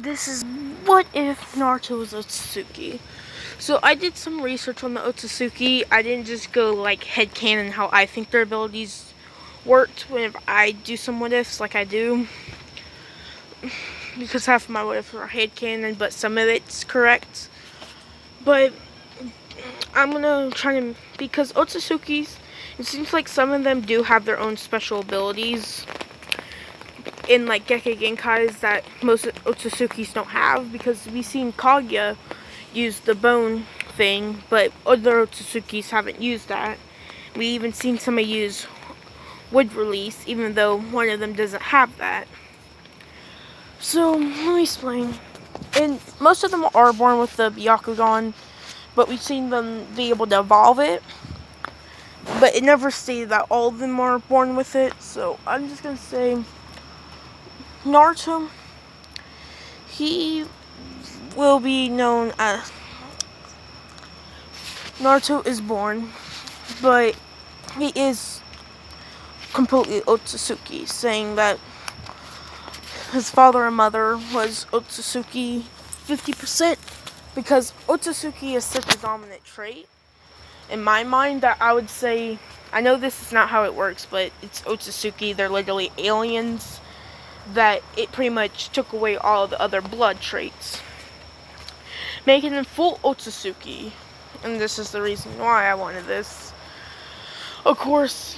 This is what if Naruto was Otsutsuki. So I did some research on the Otsutsuki. I didn't just go like headcanon how I think their abilities worked whenever I do some what ifs like I do. Because half of my what ifs are headcanon, but some of it's correct. But I'm gonna try to, because Otsutsukis, it seems like some of them do have their own special abilities in like Gekkei Genkais that most Otsutsukis don't have, because we've seen Kaguya use the bone thing, but other Otsutsukis haven't used that. We even seen somebody use wood release, even though one of them doesn't have that. So, let me explain. And most of them are born with the Byakugan, but we've seen them be able to evolve it. But it never stated that all of them are born with it, so I'm just gonna say Naruto, he will be known as Naruto is born, but he is completely Otsutsuki, saying that his father and mother was Otsutsuki 50%, because Otsutsuki is such a dominant trait in my mind that I would say, I know this is not how it works, but it's Otsutsuki, they're literally aliens, that it pretty much took away all the other blood traits, making him full Otsutsuki. And this is the reason why I wanted this. Of course,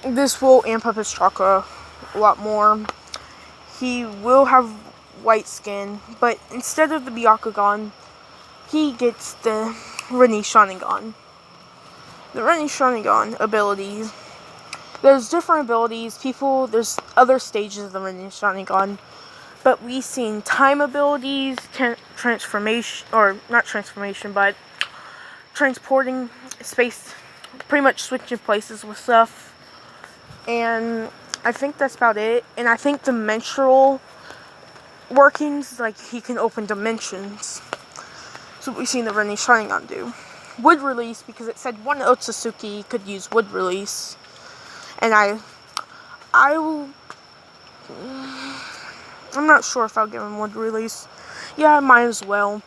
this will amp up his chakra a lot more. He will have white skin, but instead of the Byakugan, he gets the Rinne Sharingan. The Rinne Sharingan abilities, there's different abilities, there's other stages of the Rinne Sharingan, but we've seen time abilities, transformation, or not transformation, but transporting space, pretty much switching places with stuff, and I think that's about it. And I think dimensional workings, like he can open dimensions. So we've seen the Rinne Sharingan do. Wood release, because it said one Otsutsuki could use wood release. And I'm not sure if I'll give him wood release. Yeah, I might as well.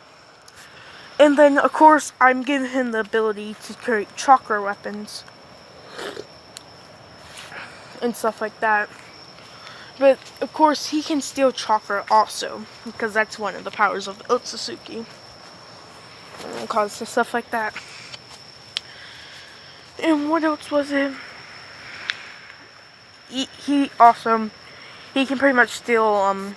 And then, of course, I'm giving him the ability to create chakra weapons. And stuff like that. But, of course, he can steal chakra also, because that's one of the powers of the Otsutsuki. And cause stuff like that. And what else was it? He also, he can pretty much steal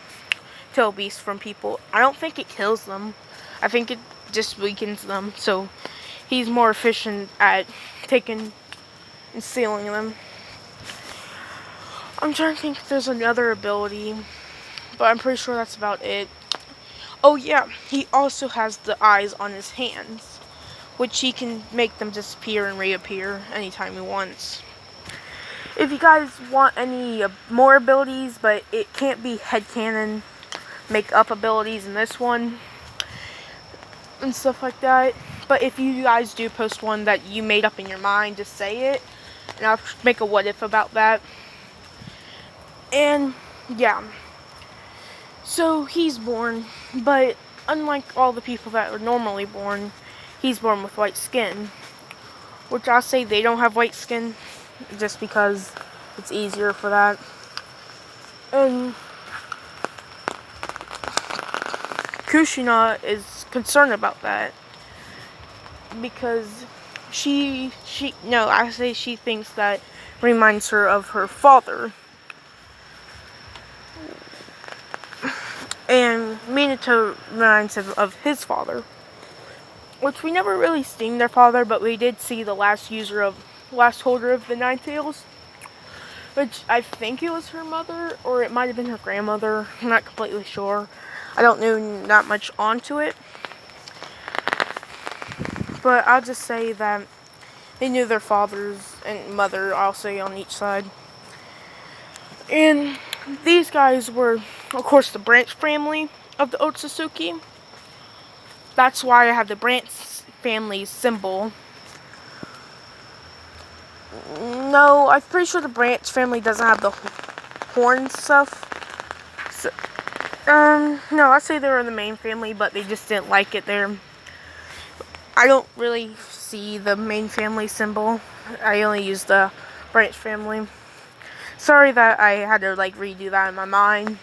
tail beasts from people. I don't think it kills them. I think it just weakens them. So he's more efficient at taking and stealing them. I'm trying to think if there's another ability, but I'm pretty sure that's about it. Oh yeah, he also has the eyes on his hands, which he can make them disappear and reappear anytime he wants. If you guys want any more abilities, but it can't be headcanon, make up abilities in this one, and stuff like that. But if you guys do post one that you made up in your mind, just say it, and I'll make a what if about that. And yeah, so he's born, but unlike all the people that are normally born, he's born with white skin, which I'll say they don't have white skin just because it's easier for that. And Kushina is concerned about that, because she thinks that reminds her of her father. And Minato reminds him of his father, which we never really seen their father, but we did see the last holder of the Nine Tails, which I think it was her mother, or it might have been her grandmother. I'm not completely sure. I don't know that much onto it, but I'll just say that they knew their fathers and mother, I'll say, on each side. And these guys were, of course, the branch family of the Otsutsuki. That's why I have the branch family symbol. No, I'm pretty sure the branch family doesn't have the horn stuff. So, No, I'd say they were in the main family, but they just didn't like it there. I don't really see the main family symbol. I only use the branch family. Sorry that I had to like redo that in my mind.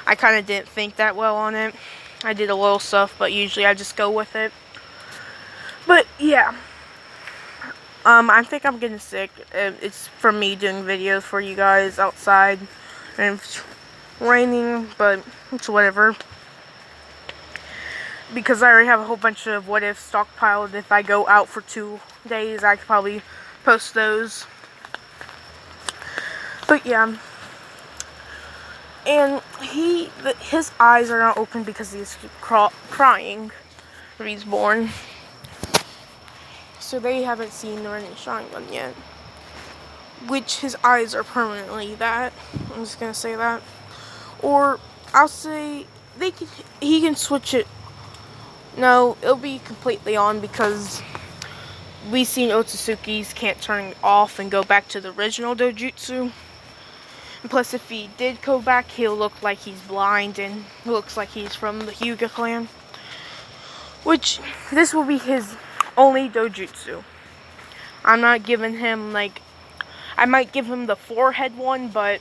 I kind of didn't think that well on it. I did a little stuff, but usually I just go with it. But yeah. I think I'm getting sick. It's for me doing videos for you guys outside. And it's raining, but it's whatever. Because I already have a whole bunch of what if stockpiled. If I go out for 2 days, I could probably post those. But yeah. And his eyes are not open because he's crying when he's born. So they haven't seen the Ren and Sharingan yet. Which his eyes are permanently that. I'm just gonna say that. Or I'll say he can switch it. No, it'll be completely on because we've seen Otsutsuki's can't turn it off and go back to the original taijutsu. And plus, if he did go back, he'll look like he's blind and looks like he's from the Hyuga clan. Which, this will be his only dojutsu. I'm not giving him, like, I might give him the forehead one, but,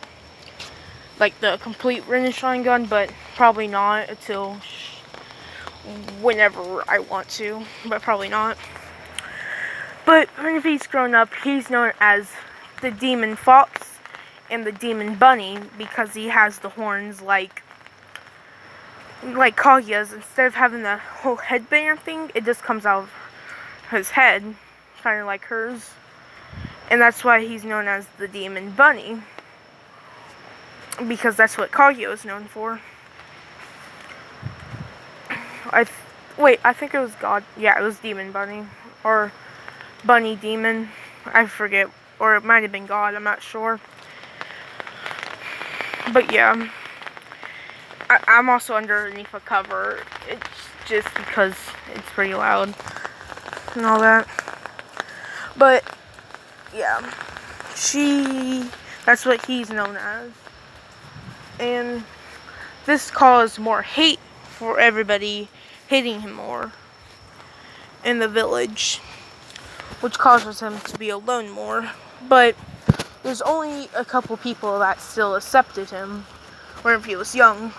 like, the complete Ren and Sharingan, but probably not until whenever I want to, but probably not. But when he's grown up, he's known as the Demon Fox and the Demon Bunny because he has the horns like Kaguya's. Instead of having the whole headband thing, it just comes out of his head, kind of like hers. And that's why he's known as the Demon Bunny, because that's what Kaguya is known for. I think it was God. Yeah, it was Demon Bunny. Or Bunny Demon. I forget. Or it might have been God. I'm not sure. But yeah. I'm also underneath a cover. It's just because it's pretty loud. And all that. But, yeah. That's what he's known as. And this caused more hate for everybody hating him more in the village, which causes him to be alone more. But there's only a couple people that still accepted him when he was young.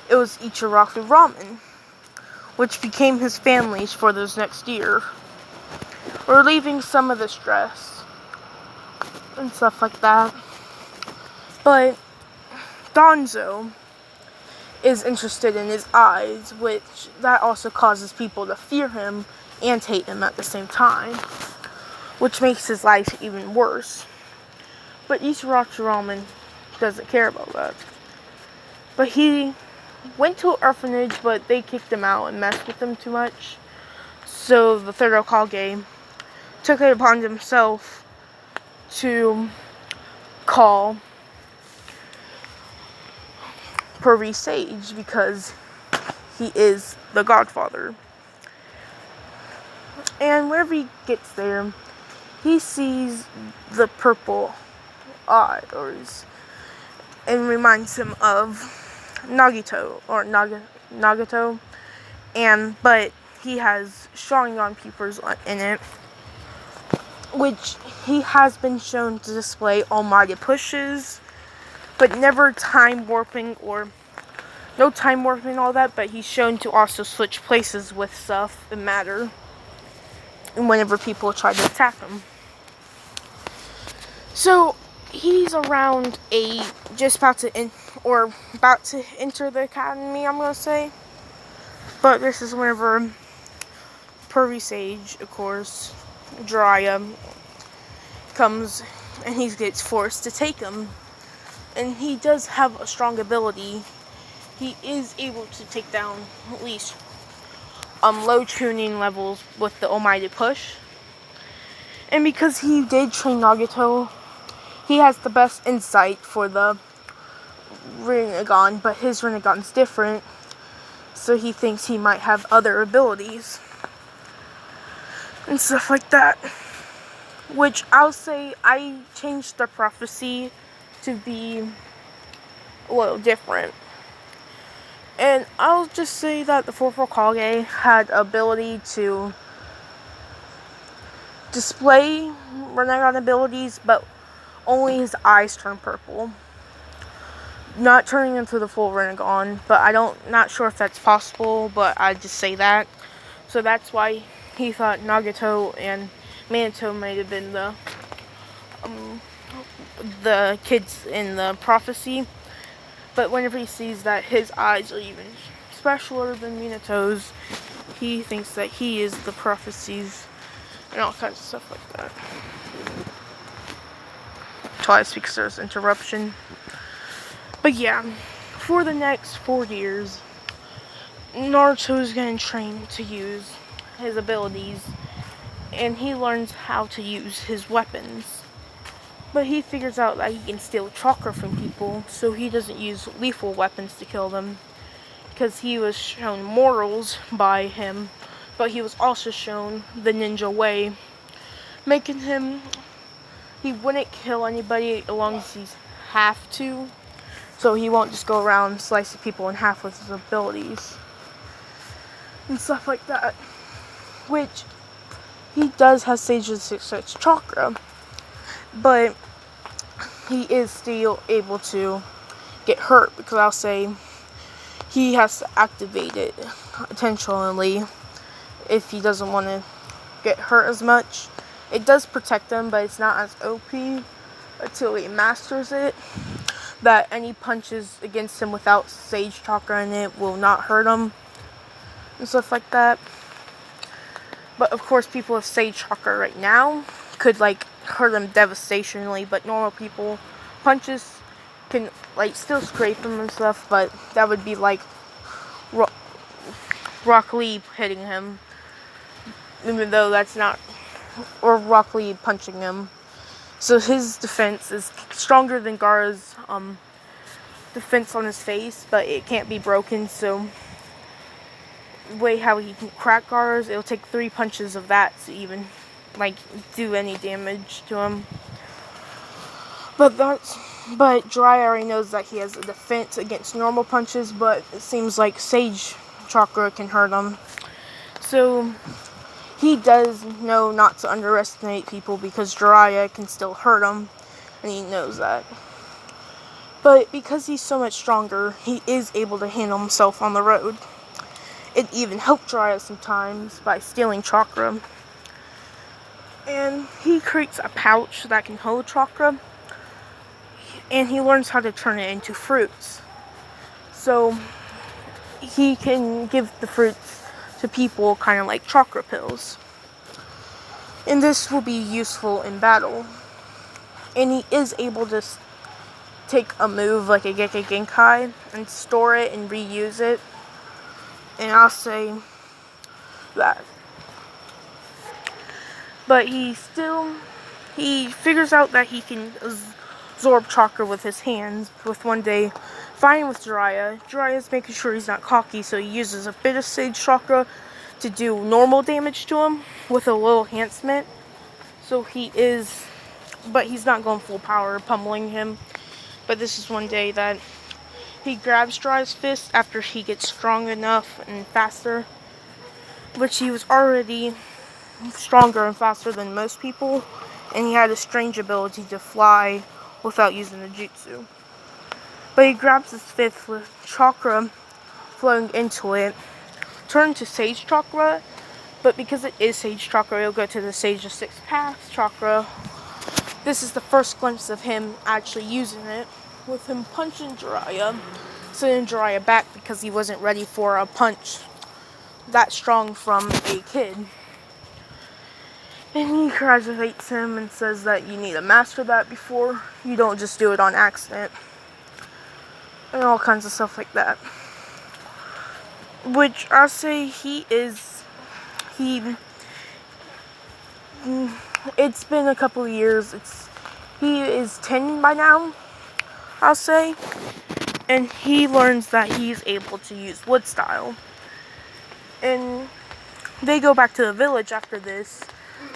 It was Ichiraku Ramen, which became his families for this next year, relieving some of the stress and stuff like that. But Danzo is interested in his eyes, which that also causes people to fear him and hate him at the same time, which makes his life even worse. But Ichiraku Ramen doesn't care about that. But he went to an orphanage, but they kicked him out and messed with him too much. So the third Hokage took it upon himself to call Puri Sage because he is the godfather. And whenever he gets there, he sees the purple eye, and reminds him of Nagito, or Nagato, but he has Sharingan pupils in it, which he has been shown to display almighty pushes, but never time warping or no time warping and all that, but he's shown to also switch places with stuff and matter whenever people try to attack him. So he's around about to enter the academy, I'm gonna say. But this is whenever Puri Sage, of course, Jiraiya, comes and he gets forced to take him. And he does have a strong ability. He is able to take down at least low tuning levels with the Almighty Push. And because he did train Nagato, he has the best insight for the Rinnegan, but his Rinnegan's different, so he thinks he might have other abilities and stuff like that. Which I'll say I changed the prophecy to be a little different. And I'll just say that the fourth Hokage had ability to display Rinnegan abilities, but only his eyes turn purple. Not turning into the full Rinnegan, but not sure if that's possible, but I just say that. So that's why he thought Nagato and Minato might have been the kids in the prophecy. But whenever he sees that his eyes are even specialer than Minato's, he thinks that he is the prophecies and all kinds of stuff like that. Twice because there's interruption. But yeah, for the next 4 years, Naruto is getting trained to use his abilities, and he learns how to use his weapons. But he figures out that he can steal chakra from people, so he doesn't use lethal weapons to kill them, because he was shown morals by him, but he was also shown the ninja way, making him, he wouldn't kill anybody as long as he have to, so he won't just go around slicing people in half with his abilities and stuff like that. Which he does have Sage of 6 chakra, but he is still able to get hurt, because I'll say he has to activate it intentionally if he doesn't want to get hurt as much. It does protect him, but it's not as OP until he masters it, that any punches against him without Sage chakra in it will not hurt him and stuff like that. But of course, people with Sage chakra right now could hurt them devastatingly, but normal people, punches can still scrape them and stuff, but that would be like Rock Lee hitting him, even though that's not, or Rock Lee punching him. So his defense is stronger than Gaara's defense on his face, but it can't be broken, so the way how he can crack Gaara's, it'll take 3 punches of that to even do any damage to him. But Jiraiya already knows that he has a defense against normal punches, but it seems like Sage chakra can hurt him. So he does know not to underestimate people, because Jiraiya can still hurt him, and he knows that. But because he's so much stronger, he is able to handle himself on the road. It even helped Jiraiya sometimes by stealing chakra. And he creates a pouch that can hold chakra, and he learns how to turn it into fruits. So he can give the fruits to people, kind of like chakra pills. And this will be useful in battle. And he is able to take a move like a Gekkei Genkai and store it and reuse it. And I'll say that. But he figures out that he can absorb chakra with his hands, with one day fighting with Jiraiya. Jiraiya's making sure he's not cocky, so he uses a bit of Sage chakra to do normal damage to him with a little enhancement. So but he's not going full power, pummeling him. But this is one day that he grabs Jiraiya's fist after he gets strong enough and faster, which he was already stronger and faster than most people, and he had a strange ability to fly without using the jutsu. But he grabs his fist with chakra flowing into it, turn to Sage chakra, but because it is Sage chakra, it'll go to the Sage of 6 Paths chakra. This is the first glimpse of him actually using it, with him punching Jiraiya, sending Jiraiya back because he wasn't ready for a punch that strong from a kid. And he congratulates him and says that you need to master that before you don't just do it on accident. And all kinds of stuff like that. Which I'll say it's been a couple of years. He is 10 by now, I'll say. And he learns that he's able to use wood style. And they go back to the village after this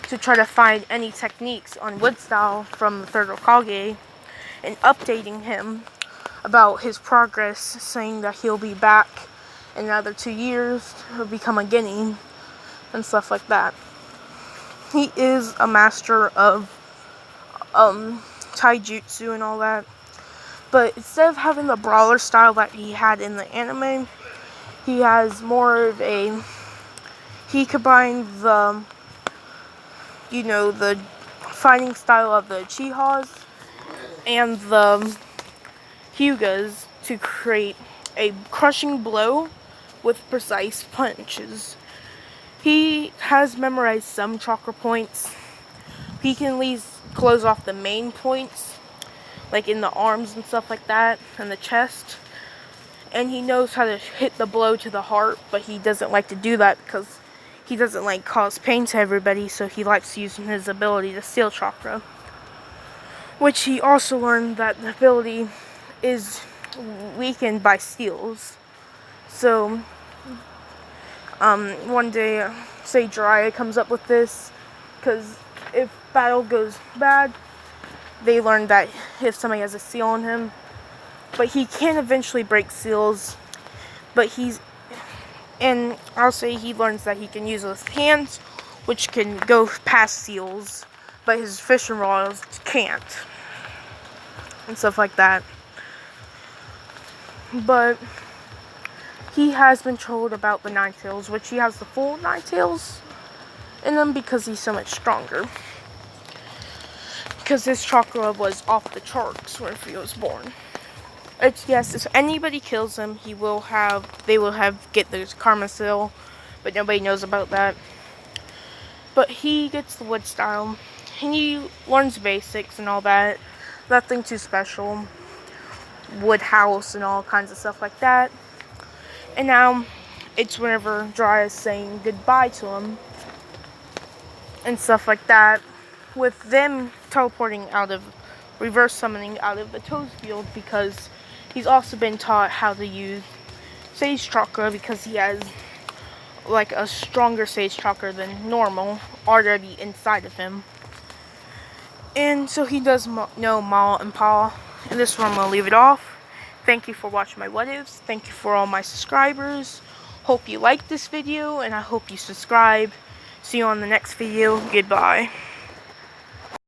to try to find any techniques on wood style from the third Hokage, and updating him about his progress, saying that he'll be back in another 2 years, he'll become a guinea and stuff like that. He is a master of taijutsu and all that. But instead of having the brawler style that he had in the anime, he has more of a... He combined the, the fighting style of the Chihas and the Hyugas to create a crushing blow with precise punches. He has memorized some chakra points. He can at least close off the main points, like in the arms and stuff like that, and the chest. And he knows how to hit the blow to the heart, but he doesn't like to do that because he doesn't like cause pain to everybody, so he likes using his ability to steal chakra. Which he also learned that the ability is weakened by steals. So, one day, say Jiraiya comes up with this, because if battle goes bad, they learn that if somebody has a seal on him, but he can eventually break seals, and I'll say he learns that he can use his hands, which can go past seals, but his fishing rods can't, and stuff like that. But he has been told about the Nine Tails, which he has the full Nine Tails in him because he's so much stronger. Because his chakra was off the charts when he was born. Yes, if anybody kills him, they will get the karma seal, but nobody knows about that. But he gets the wood style, and he learns basics and all that. Nothing too special. Wood house and all kinds of stuff like that. And now, it's whenever Jiraiya is saying goodbye to him, and stuff like that, with them teleporting reverse summoning out of the Toes field, because he's also been taught how to use Sage Chakra, because he has like a stronger Sage Chakra than normal already inside of him. And so he does know Ma and Pa. And this one I'm going to leave it off. Thank you for watching my what ifs. Thank you for all my subscribers. Hope you liked this video, and I hope you subscribe. See you on the next video. Goodbye.